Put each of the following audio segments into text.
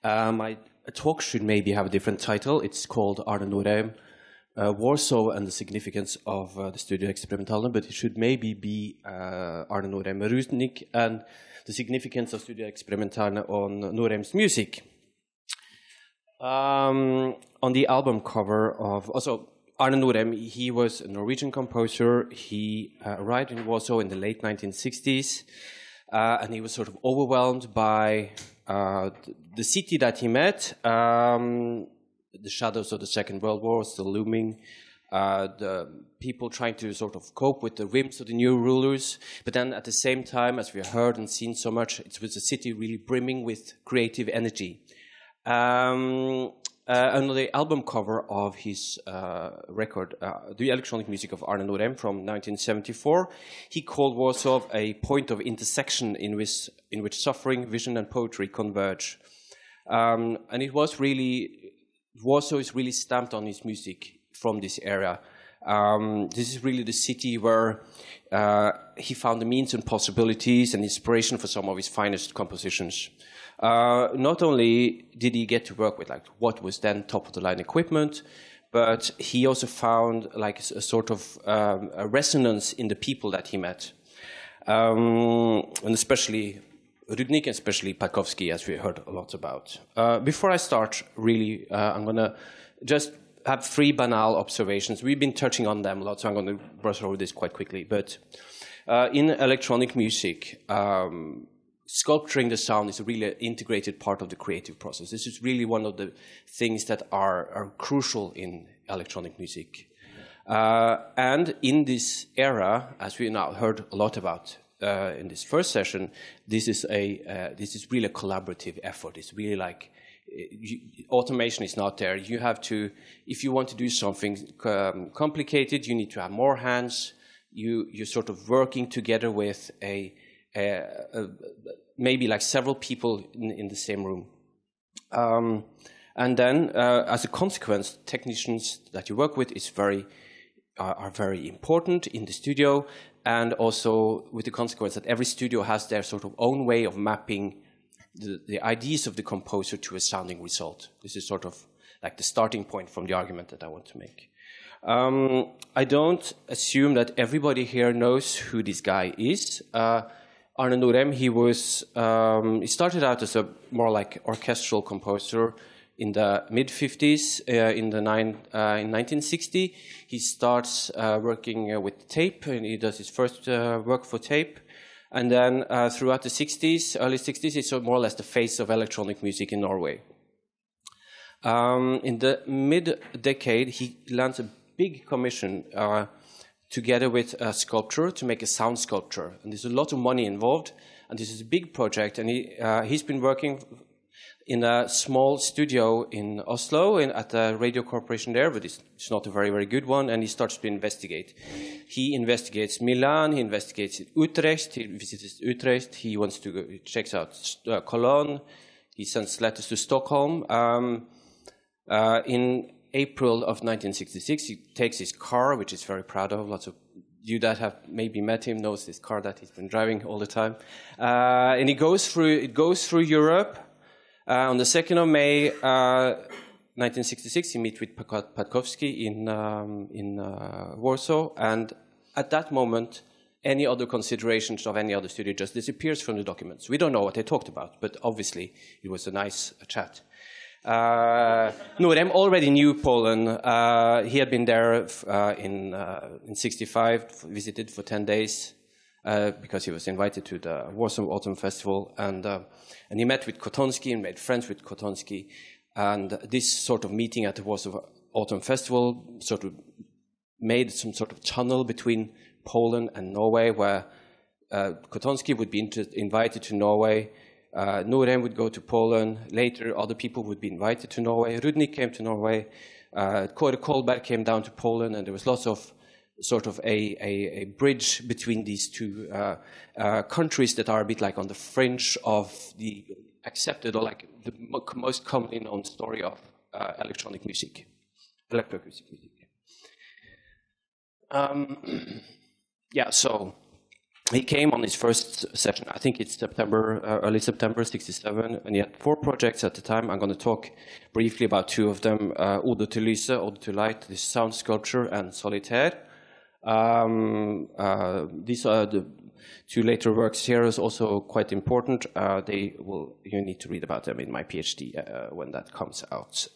My talk should maybe have a different title. It's called Arne Nordheim, Warsaw and the Significance of the Studia Eksperymentalnego, but it should maybe be Arne Nordheim Rudnik and the Significance of Studia Eksperymentalnego on Nordheim's music. On the album cover of, also Arne Nordheim, he was a Norwegian composer. He arrived in Warsaw in the late 1960s, and he was sort of overwhelmed by the city that he met. The shadows of the Second World War still looming, the people trying to sort of cope with the whims of the new rulers, but then at the same time, as we heard and seen so much, it was a city really brimming with creative energy. On the album cover of his record, The Electronic Music of Arne Nordheim from 1974, he called Warsaw a point of intersection in which suffering, vision, and poetry converge. And it was really, Warsaw is really stamped on his music from this era. This is really the city where he found the means and possibilities and inspiration for some of his finest compositions. Not only did he get to work with like what was then top-of-the-line equipment, but he also found like a sort of a resonance in the people that he met, and especially Rudnik, especially Patkowski, as we heard a lot about. Before I start, really, I'm going to just have three banal observations. We've been touching on them a lot, so I'm going to brush over this quite quickly. But in electronic music, sculpturing the sound is a really integrated part of the creative process. This is really one of the things that are crucial in electronic music. And in this era, as we now heard a lot about in this first session, this is really a collaborative effort. It's really like automation is not there. You have to, if you want to do something complicated, you need to have more hands. You're sort of working together with maybe like several people in the same room. And then, as a consequence, technicians that you work with are very important in the studio, and also with the consequence that every studio has their sort of own way of mapping the ideas of the composer to a sounding result. This is sort of like the starting point from the argument that I want to make. I don't assume that everybody here knows who this guy is. Arne Nordheim, he started out as a more like orchestral composer in the mid-50s. In 1960, he starts working with tape, and he does his first work for tape. And then throughout the 60s, early 60s, it's more or less the face of electronic music in Norway. In the mid-decade, he lands a big commission together with a sculptor to make a sound sculpture. And there's a lot of money involved, and this is a big project. And he's been working in a small studio in Oslo at the radio corporation there, but it's not a very, very good one, and he starts to investigate. He investigates Milan, he investigates Utrecht, he visits Utrecht, he checks out Cologne, he sends letters to Stockholm. In April of 1966, he takes his car, which he's very proud of. Lots of you that have maybe met him knows this car that he's been driving all the time. And it goes through Europe. On the 2nd of May, 1966, he meets with Patkowski in Warsaw. And at that moment, any other considerations of any other studio just disappears from the documents. We don't know what they talked about, but obviously it was a nice chat. Nordheim already knew Poland. He had been there in 65, visited for 10 days because he was invited to the Warsaw Autumn Festival, and he met with Kotonski and made friends with Kotonski. And this sort of meeting at the Warsaw Autumn Festival sort of made some sort of tunnel between Poland and Norway, where Kotonski would be invited to Norway. Nordheim would go to Poland. Later, other people would be invited to Norway. Rudnik came to Norway. Kåre Kolberg came down to Poland, and there was lots of sort of a bridge between these two countries that are a bit like on the fringe of the accepted, or like the most commonly known story of electronic music, electroacoustic music. Yeah, so He came on his first session, I think it's September, early September, 67, and he had 4 projects at the time. I'm going to talk briefly about 2 of them, Ode to Lyse, Ode to Light, this sound sculpture, and Solitaire. These are the 2 later works here is also quite important. You need to read about them in my PhD when that comes out.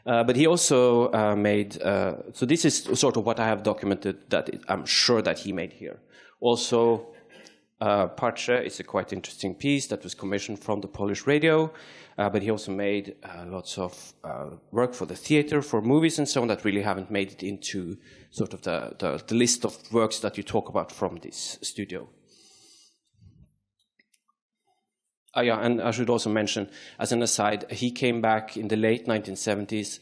But he also made, so this is sort of what I have documented that I'm sure that he made here. Also, Patrze is a quite interesting piece that was commissioned from the Polish radio, but he also made lots of work for the theater, for movies and so on that really haven't made it into sort of the list of works that you talk about from this studio. Oh yeah, and I should also mention, as an aside, he came back in the late 1970s.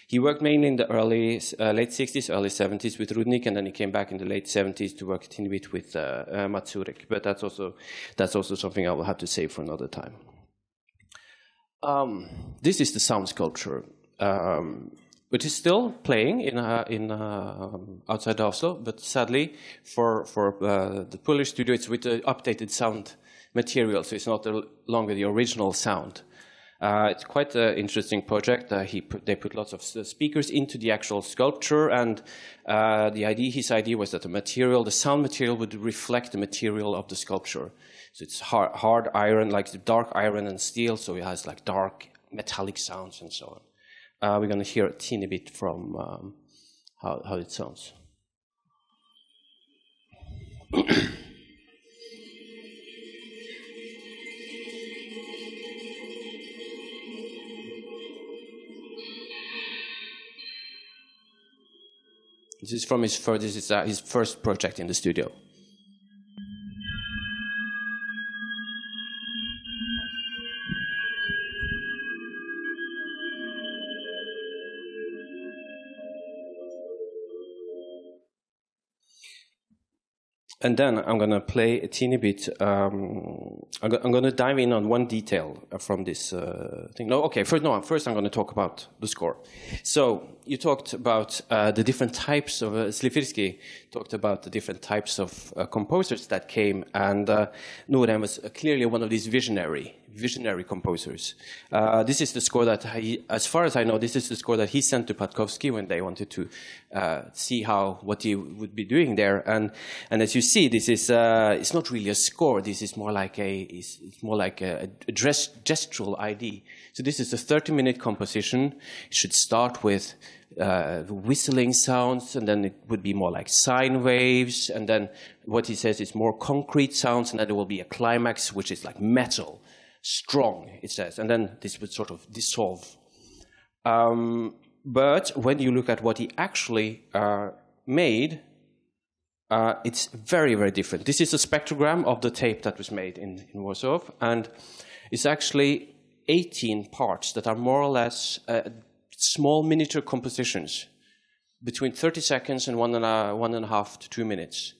He worked mainly in the late 60s, early 70s with Rudnik, and then he came back in the late 70s to work a teeny bit with Mazurek. But that's also something I will have to say for another time. This is the sound sculpture, which is still playing in outside Oslo, but sadly for the Polish studio, it's with the updated sound material, so it's not longer the original sound. It's quite an interesting project. They put lots of speakers into the actual sculpture, and his idea was that the sound material would reflect the material of the sculpture. So it's hard iron, like dark iron and steel, so it has like dark metallic sounds and so on. We're going to hear a teeny bit from how it sounds. This is from his first project in the studio. And then I'm going to play a teeny bit. I'm going to dive in on one detail from this thing. First I'm going to talk about the score. So you talked about the different types of Slifirsky talked about the different types of composers that came, and Nordheim was clearly one of these visionary composers. This is the score that as far as I know, this is the score that he sent to Patkowski when they wanted to see what he would be doing there. And as you see, this is it's not really a score. This is more like a gestural ID. So this is a 30-minute composition. It should start with whistling sounds, and then it would be more like sine waves, and then what he says is more concrete sounds, and then there will be a climax which is like metal, strong, it says, and then this would sort of dissolve. But when you look at what he actually made, it's very, very different. This is a spectrogram of the tape that was made in Warsaw, and it's actually 18 parts that are more or less small miniature compositions between 30 seconds and 1.5 to 2 minutes.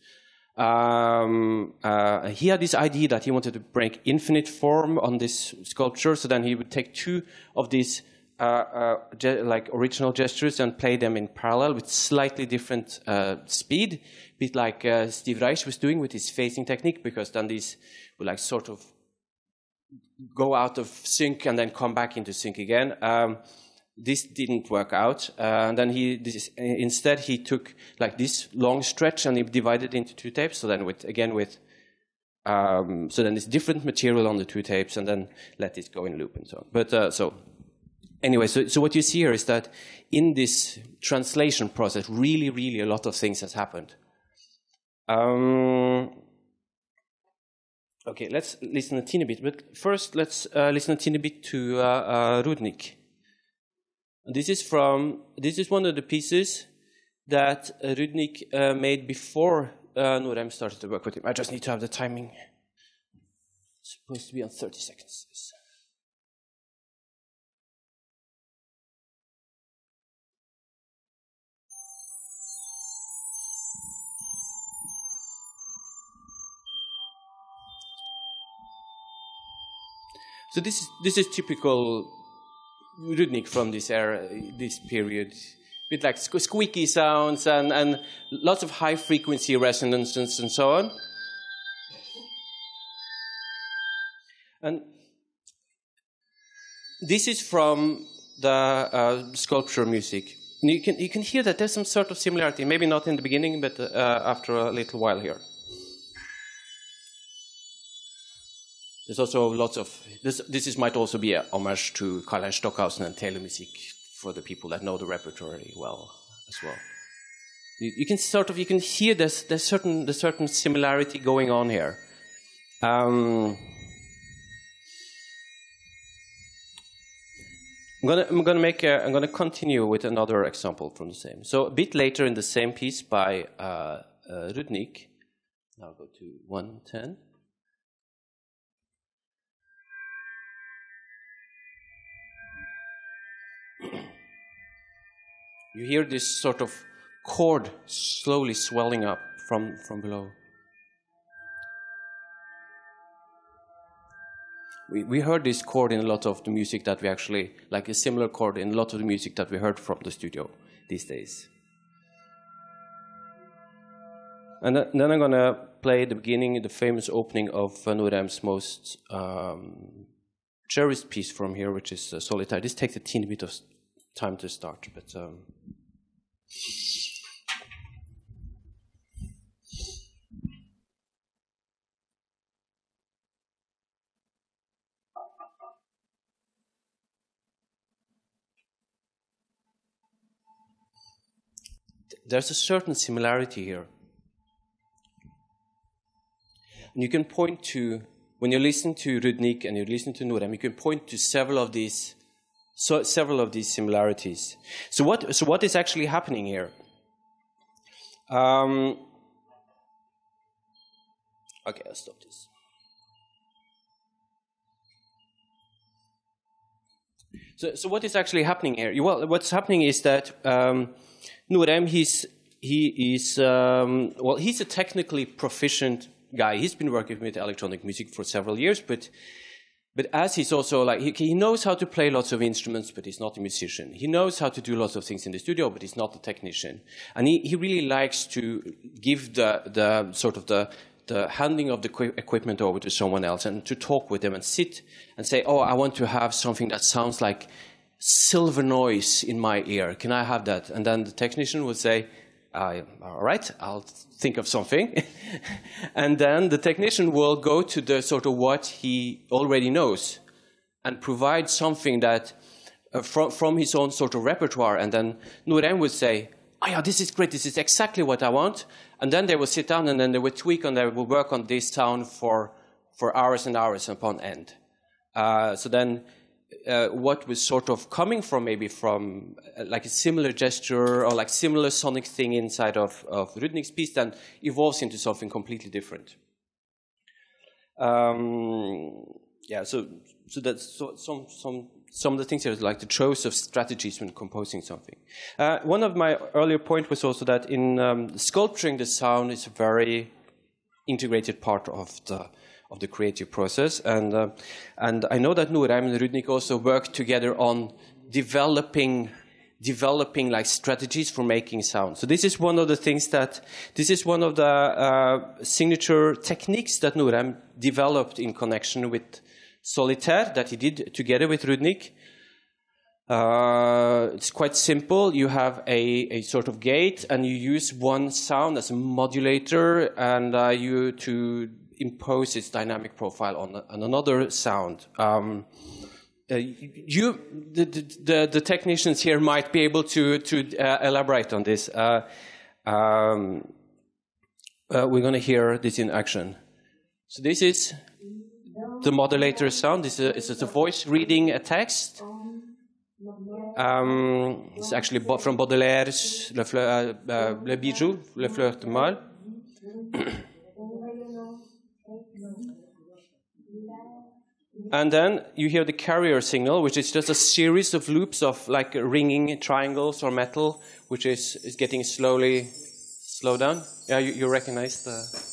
He had this idea that he wanted to break infinite form on this sculpture, so then he would take 2 of these like original gestures and play them in parallel with slightly different speed, a bit like Steve Reich was doing with his phasing technique, because then these would like sort of go out of sync and then come back into sync again. This didn't work out, and then instead he took like this long stretch and he divided it into 2 tapes. So then so then it's different material on the 2 tapes, and then let this go in loop and so on. But so anyway, so what you see here is that in this translation process, really, really a lot of things has happened. Okay, let's listen a teeny bit. But first, let's listen a teeny bit to Rudnik. This is one of the pieces that Rudnik made before Nordheim started to work with him. I just need to have the timing. It's supposed to be on 30 seconds. So this is typical Rudnik from this era, this period, with like squeaky sounds and lots of high frequency resonances and so on. And this is from the sculpture music. You can hear that there's some sort of similarity, maybe not in the beginning, but after a little while here. There's also lots of this might also be a homage to Karl-Heinz Stockhausen and Telemusik for the people that know the repertoire well as well. You can hear there's certain similarity going on here. I'm gonna continue with another example from the same. So a bit later in the same piece by Rudnik. I'll go to 110. You hear this sort of chord slowly swelling up from below. We heard this chord in a lot of the music that we actually, like a similar chord in a lot of the music that we heard from the studio these days. And then I'm going to play the beginning, the famous opening of Nordheim's most cherished piece from here, which is Solitaire. This takes a teeny bit of time to start, but... there's a certain similarity here. And you can point to, when you listen to Rudnik and you listen to Nordheim, you can point to several of these similarities. So what is actually happening here? Okay, I'll stop this. So what is actually happening here? Well, what's happening is that Nordheim, he's a technically proficient guy. He's been working with electronic music for several years, but as he's also like, he knows how to play lots of instruments, but he's not a musician. He knows how to do lots of things in the studio, but he's not a technician. And he really likes to give the handing of the equipment over to someone else and to talk with them and sit and say, oh, I want to have something that sounds like silver noise in my ear. Can I have that? And then the technician would say, all right, I'll think of something. And then the technician will go to the sort of what he already knows and provide something that from his own sort of repertoire. And then Nordheim would say, oh yeah, this is great, this is exactly what I want. And then they will sit down and then they will tweak and they will work on this sound for hours and hours upon end. So then what was sort of coming from maybe from like a similar gesture or like similar sonic thing inside of Rudnik's piece then evolves into something completely different. Yeah, so that's some of the things here, like the choice of strategies when composing something. One of my earlier points was also that in sculpturing the sound is a very integrated part of the creative process, and I know that Nordheim and Rudnik also work together on developing like strategies for making sound. So this is one of the things this is one of the signature techniques that Nordheim developed in connection with Solitaire that he did together with Rudnik. It's quite simple. You have a sort of gate, and you use one sound as a modulator, and you to impose its dynamic profile on another sound. The technicians here might be able to elaborate on this. We're going to hear this in action. So this is the modulator sound. This is a voice reading a text. It's actually from Baudelaire's Le Bijou, Le Fleur de Mal. And then you hear the carrier signal, which is just a series of loops of like ringing triangles or metal, which is getting slowly slowed down. Yeah, you recognize the...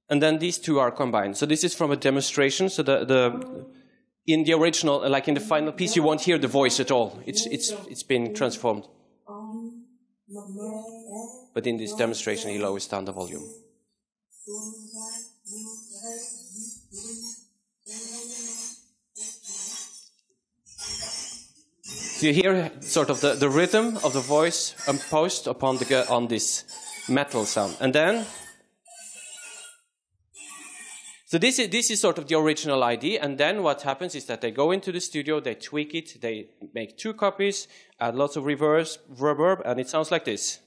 And then these two are combined. So this is from a demonstration. So in the original, like in the final piece, you won't hear the voice at all. It's been transformed. But in this demonstration, he lowers down the volume. So you hear sort of the rhythm of the voice imposed upon on this metal sound. And then, so this is sort of the original idea, and then what happens is that they go into the studio, they tweak it, they make 2 copies, add lots of reverb, and it sounds like this.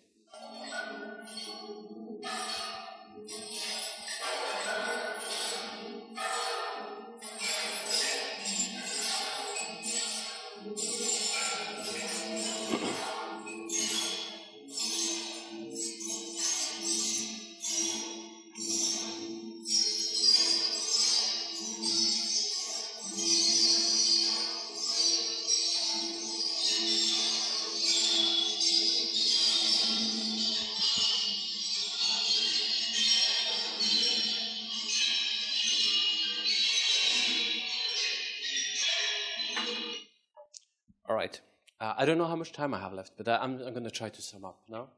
All right. I don't know how much time I have left, but I'm going to try to sum up. No?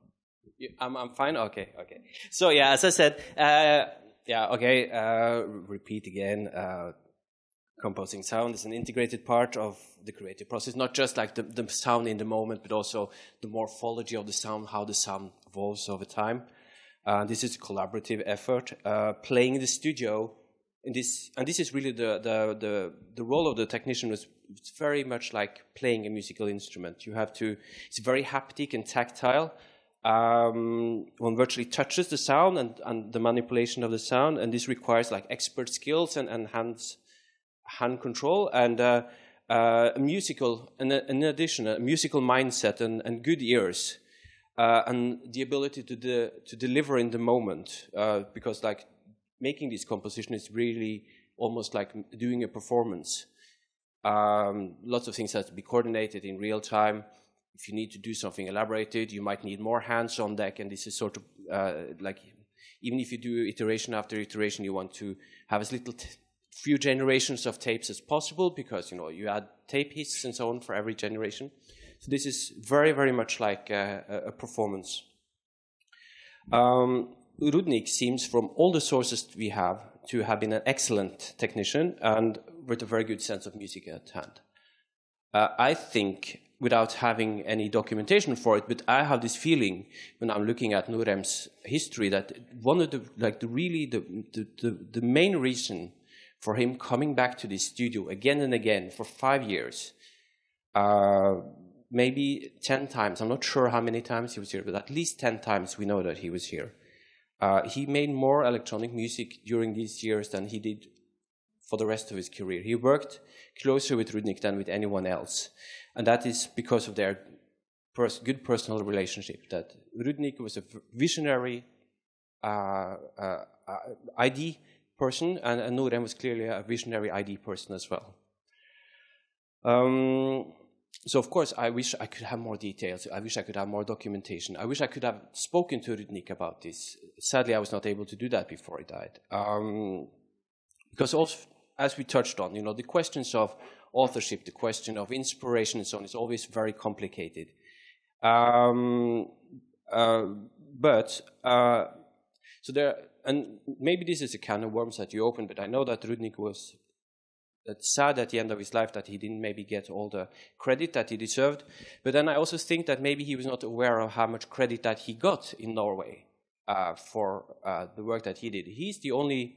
I'm fine? Okay. So, yeah, as I said, repeat again. Composing sound is an integrated part of the creative process, not just like the sound in the moment, but also the morphology of the sound, how the sound evolves over time. This is a collaborative effort. Playing in the studio, and this is really the role of the technician was very much like playing a musical instrument. You have to, it's very haptic and tactile. One virtually touches the sound and the manipulation of the sound, and this requires like expert skills and hand control and in addition, a musical mindset and good ears and the ability to deliver in the moment, because like making this composition is really almost like doing a performance. Lots of things have to be coordinated in real time. If you need to do something elaborated, you might need more hands on deck, and this is sort of like, even if you do iteration after iteration, you want to have as little few generations of tapes as possible, because you add tape hits and so on for every generation. So this is very, very much like a performance. Rudnik seems, from all the sources we have, to have been an excellent technician and with a very good sense of music at hand. I think, without having any documentation for it, but I have this feeling when I'm looking at Nordheim's history that one of the main reason for him coming back to this studio again and again for 5 years, maybe 10 times, I'm not sure how many times he was here, but at least 10 times we know that he was here. He made more electronic music during these years than he did for the rest of his career. He worked closer with Rudnik than with anyone else. And that is because of their good personal relationship. That Rudnik was a visionary ID person, and Nordheim was clearly a visionary ID person as well. So, of course, I wish I could have more details. I wish I could have more documentation. I wish I could have spoken to Rudnik about this. Sadly, I was not able to do that before he died. Because also, as we touched on, the questions of authorship, the question of inspiration and so on is always very complicated. So there, and maybe this is a can of worms that you open, but I know that Rudnik was sad at the end of his life that he didn't maybe get all the credit that he deserved. But then I also think that maybe he was not aware of how much credit that he got in Norway for the work that he did. He's the only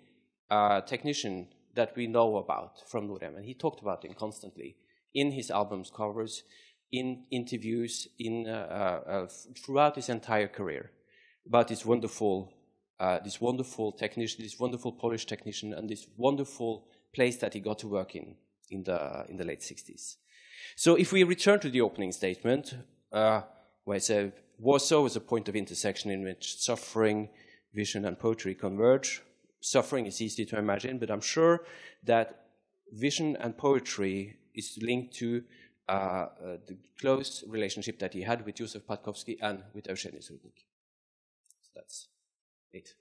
technician that we know about from Nordheim, and he talked about him constantly in his album's covers, in interviews, throughout his entire career, about this wonderful technician, this wonderful Polish technician, and this wonderful place that he got to work in the late 60s. So if we return to the opening statement, where it says, Warsaw was a point of intersection in which suffering, vision, and poetry converge. Suffering is easy to imagine, but I'm sure that vision and poetry is linked to the close relationship that he had with Józef Patkowski and with Eugeniusz Rudnik. So that's it.